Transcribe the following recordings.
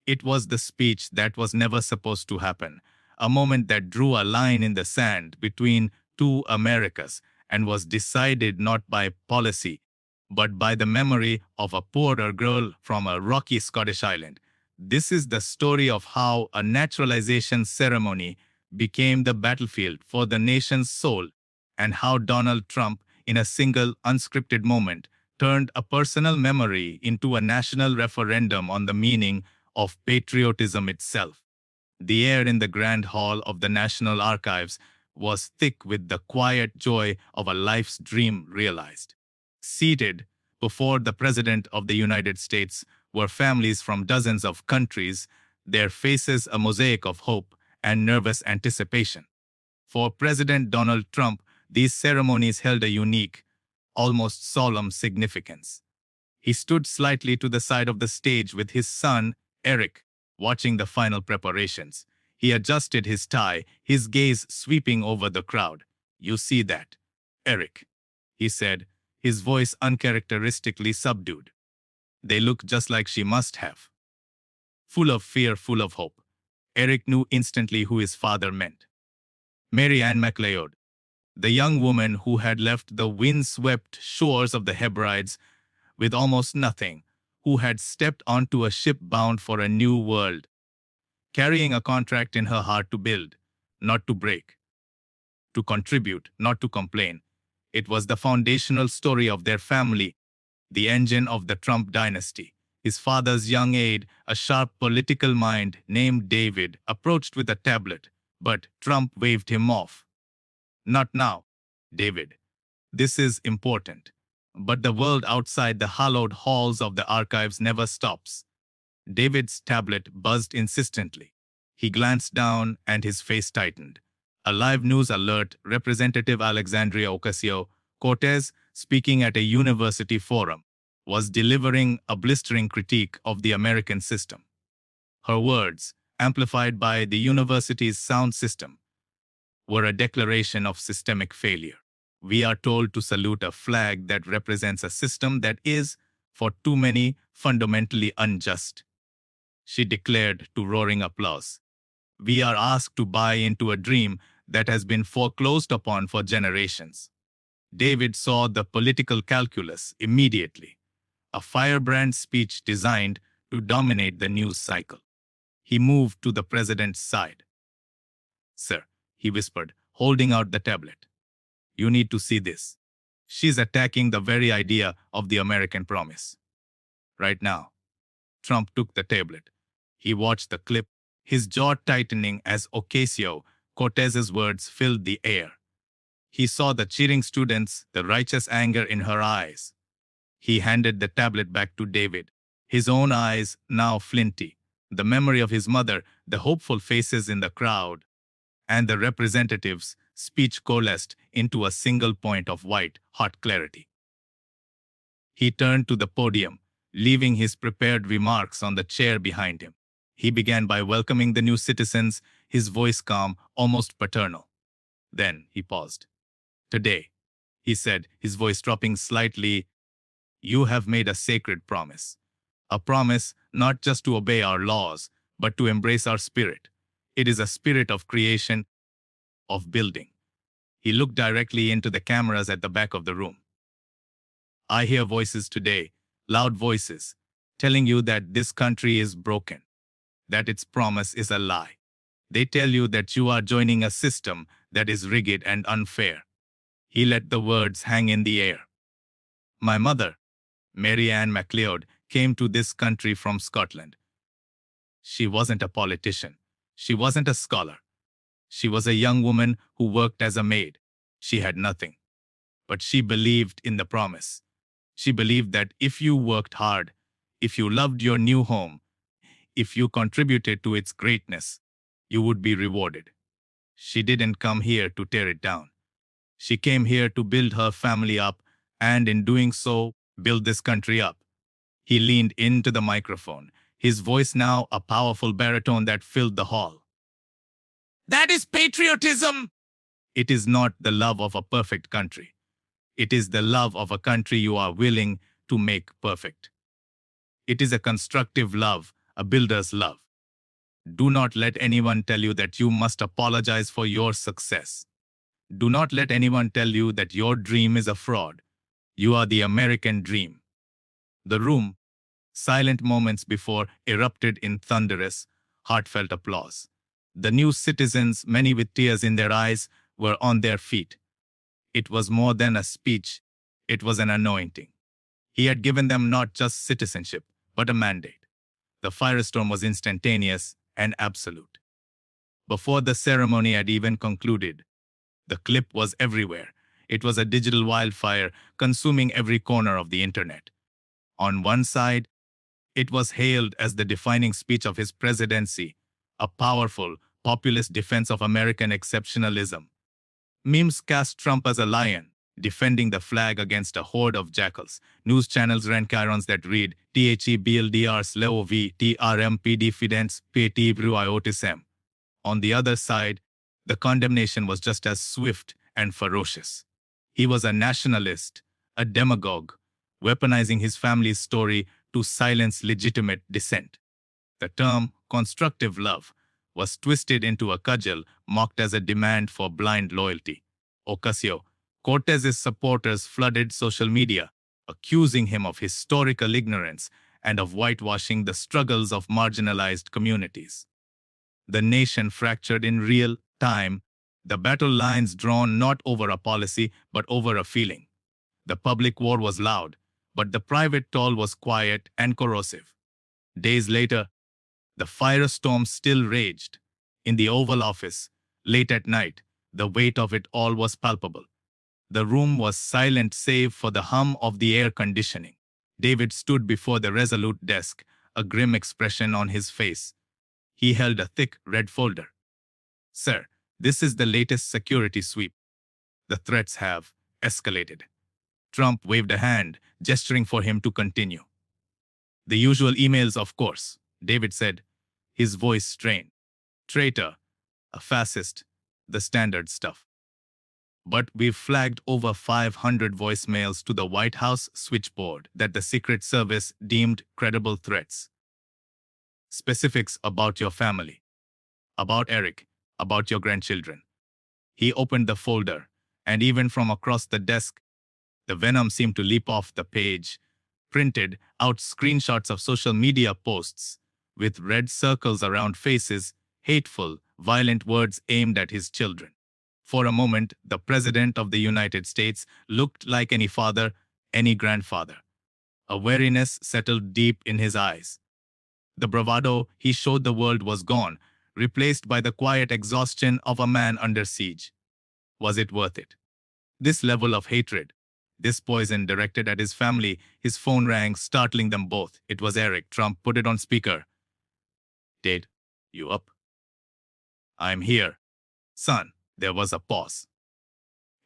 It was the speech that was never supposed to happen, a moment that drew a line in the sand between two Americas and was decided not by policy, but by the memory of a poorer girl from a rocky Scottish island. This is the story of how a naturalization ceremony became the battlefield for the nation's soul, and how Donald Trump, in a single unscripted moment, turned a personal memory into a national referendum on the meaning of patriotism itself. The air in the grand hall of the National Archives was thick with the quiet joy of a life's dream realized. Seated before the President of the United States were families from dozens of countries, their faces a mosaic of hope and nervous anticipation. For President Donald Trump, these ceremonies held a unique, almost solemn significance. He stood slightly to the side of the stage with his son, Eric, watching the final preparations. He adjusted his tie, his gaze sweeping over the crowd. "You see that, Eric," he said, his voice uncharacteristically subdued. "They look just like she must have." Full of fear, full of hope, Eric knew instantly who his father meant. Mary Ann MacLeod, the young woman who had left the wind-swept shores of the Hebrides with almost nothing, who had stepped onto a ship bound for a new world, carrying a contract in her heart to build, not to break, to contribute, not to complain. It was the foundational story of their family, the engine of the Trump dynasty. His father's young aide, a sharp political mind named David, approached with a tablet, but Trump waved him off. "Not now, David. This is important." But the world outside the hallowed halls of the archives never stops. David's tablet buzzed insistently. He glanced down and his face tightened. A live news alert: Representative Alexandria Ocasio-Cortez, speaking at a university forum, was delivering a blistering critique of the American system. Her words, amplified by the university's sound system, were a declaration of systemic failure. "We are told to salute a flag that represents a system that is, for too many, fundamentally unjust," she declared to roaring applause. "We are asked to buy into a dream that has been foreclosed upon for generations." David saw the political calculus immediately, a firebrand speech designed to dominate the news cycle. He moved to the president's side. "Sir," he whispered, holding out the tablet, "you need to see this. She's attacking the very idea of the American promise." Right now. Trump took the tablet. He watched the clip, his jaw tightening as Ocasio-Cortez's words filled the air. He saw the cheering students, the righteous anger in her eyes. He handed the tablet back to David, his own eyes now flinty, the memory of his mother, the hopeful faces in the crowd, and the representative's speech coalesced into a single point of white, hot clarity. He turned to the podium, leaving his prepared remarks on the chair behind him. He began by welcoming the new citizens, his voice calm, almost paternal. Then he paused. "Today," he said, his voice dropping slightly, "you have made a sacred promise. A promise not just to obey our laws, but to embrace our spirit. It is a spirit of creation, of building." He looked directly into the cameras at the back of the room. "I hear voices today, loud voices, telling you that this country is broken, that its promise is a lie. They tell you that you are joining a system that is rigged and unfair." He let the words hang in the air. "My mother, Mary Ann MacLeod, came to this country from Scotland. She wasn't a politician. She wasn't a scholar. She was a young woman who worked as a maid. She had nothing. But she believed in the promise. She believed that if you worked hard, if you loved your new home, if you contributed to its greatness, you would be rewarded. She didn't come here to tear it down. She came here to build her family up, and in doing so, build this country up." He leaned into the microphone, his voice now a powerful baritone that filled the hall. "That is patriotism! It is not the love of a perfect country. It is the love of a country you are willing to make perfect. It is a constructive love, a builder's love. Do not let anyone tell you that you must apologize for your success. Do not let anyone tell you that your dream is a fraud. You are the American dream. The room, silent moments before, erupted in thunderous, heartfelt applause. The new citizens, many with tears in their eyes, were on their feet. It was more than a speech, it was an anointing. He had given them not just citizenship, but a mandate. The firestorm was instantaneous and absolute. Before the ceremony had even concluded, the clip was everywhere. It was a digital wildfire consuming every corner of the internet. On one side, it was hailed as the defining speech of his presidency, a powerful, populist defense of American exceptionalism. Memes cast Trump as a lion, defending the flag against a horde of jackals. News channels ran chirons that read, THEBLDR SLOV TRMP Diffidence PT Bruiotism. On the other side, the condemnation was just as swift and ferocious. He was a nationalist, a demagogue, weaponizing his family's story to silence legitimate dissent. The term constructive love was twisted into a cudgel mocked as a demand for blind loyalty. Ocasio-Cortez's supporters flooded social media, accusing him of historical ignorance and of whitewashing the struggles of marginalized communities. The nation fractured in real time, the battle lines drawn not over a policy but over a feeling. The public war was loud, but the private toll was quiet and corrosive. Days later, the firestorm still raged. In the Oval Office, late at night, the weight of it all was palpable. The room was silent save for the hum of the air conditioning. David stood before the resolute desk, a grim expression on his face. He held a thick red folder. Sir, this is the latest security sweep. The threats have escalated. Trump waved a hand, gesturing for him to continue. The usual emails, of course, David said, his voice strained. Traitor, a fascist, the standard stuff. But we've flagged over 500 voicemails to the White House switchboard that the Secret Service deemed credible threats. Specifics about your family, about Eric, about your grandchildren. He opened the folder, and even from across the desk, the venom seemed to leap off the page. Printed out screenshots of social media posts with red circles around faces, hateful, violent words aimed at his children. For a moment, the President of the United States looked like any father, any grandfather. A weariness settled deep in his eyes. The bravado he showed the world was gone, replaced by the quiet exhaustion of a man under siege. Was it worth it? This level of hatred, this poison directed at his family. His phone rang, startling them both. It was Eric. Trump put it on speaker. Dad, you up? I'm here. Son, there was a pause.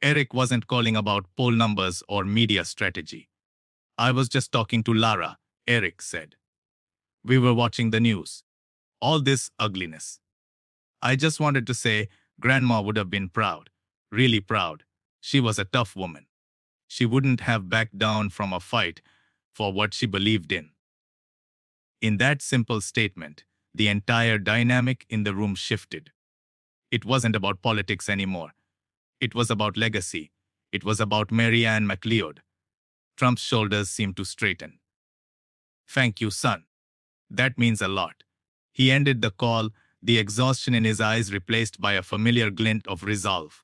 Eric wasn't calling about poll numbers or media strategy. I was just talking to Lara, Eric said. We were watching the news. All this ugliness. I just wanted to say Grandma would have been proud. Really proud. She was a tough woman. She wouldn't have backed down from a fight for what she believed in. In that simple statement, the entire dynamic in the room shifted. It wasn't about politics anymore. It was about legacy. It was about Mary Ann McLeod. Trump's shoulders seemed to straighten. Thank you, son. That means a lot. He ended the call, the exhaustion in his eyes replaced by a familiar glint of resolve.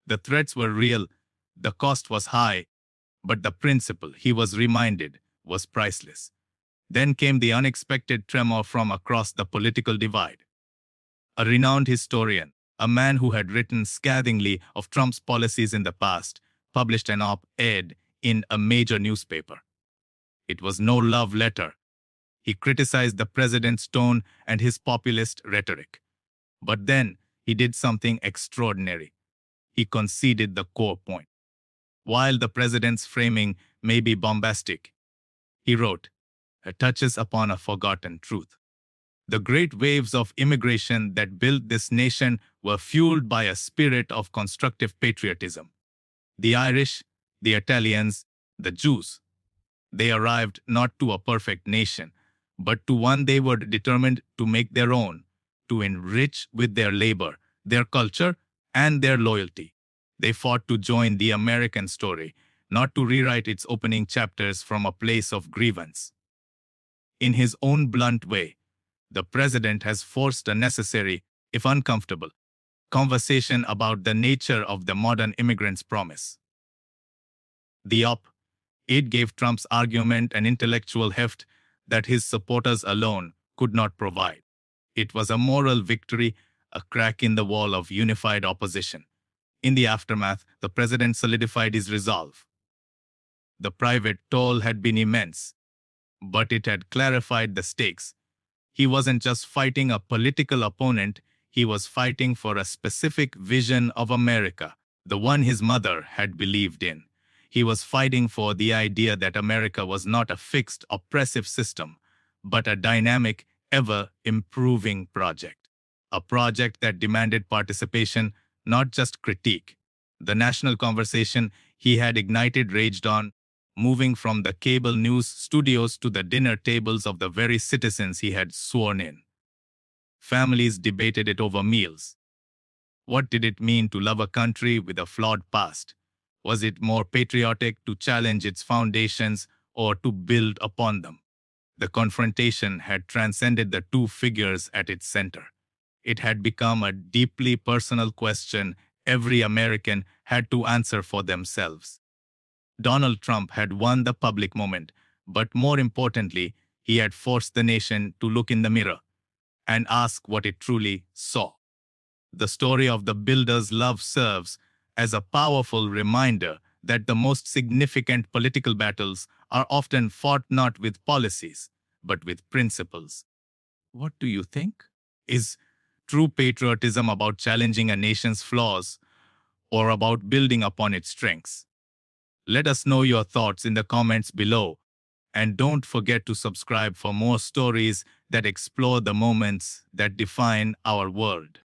The threats were real, the cost was high, but the principle, he was reminded, was priceless. Then came the unexpected tremor from across the political divide. A renowned historian, a man who had written scathingly of Trump's policies in the past, published an op-ed in a major newspaper. It was no love letter. He criticized the president's tone and his populist rhetoric. But then he did something extraordinary. He conceded the core point. While the president's framing may be bombastic, he wrote, it touches upon a forgotten truth. The great waves of immigration that built this nation were fueled by a spirit of constructive patriotism. The Irish, the Italians, the Jews. They arrived not to a perfect nation, but to one they were determined to make their own, to enrich with their labor, their culture, and their loyalty. They fought to join the American story, not to rewrite its opening chapters from a place of grievance. In his own blunt way, the president has forced a necessary, if uncomfortable, conversation about the nature of the modern immigrant's promise. The op-ed gave Trump's argument an intellectual heft that his supporters alone could not provide. It was a moral victory, a crack in the wall of unified opposition. In the aftermath, the president solidified his resolve. The private toll had been immense, but it had clarified the stakes. He wasn't just fighting a political opponent, he was fighting for a specific vision of America, the one his mother had believed in. He was fighting for the idea that America was not a fixed, oppressive system, but a dynamic, ever-improving project. A project that demanded participation, not just critique. The national conversation he had ignited raged on, moving from the cable news studios to the dinner tables of the very citizens he had sworn in. Families debated it over meals. What did it mean to love a country with a flawed past? Was it more patriotic to challenge its foundations or to build upon them? The confrontation had transcended the two figures at its center. It had become a deeply personal question every American had to answer for themselves. Donald Trump had won the public moment, but more importantly, he had forced the nation to look in the mirror and ask what it truly saw. The story of the builder's love serves as a powerful reminder that the most significant political battles are often fought not with policies, but with principles. What do you think? Is true patriotism about challenging a nation's flaws or about building upon its strengths? Let us know your thoughts in the comments below. And don't forget to subscribe for more stories that explore the moments that define our world.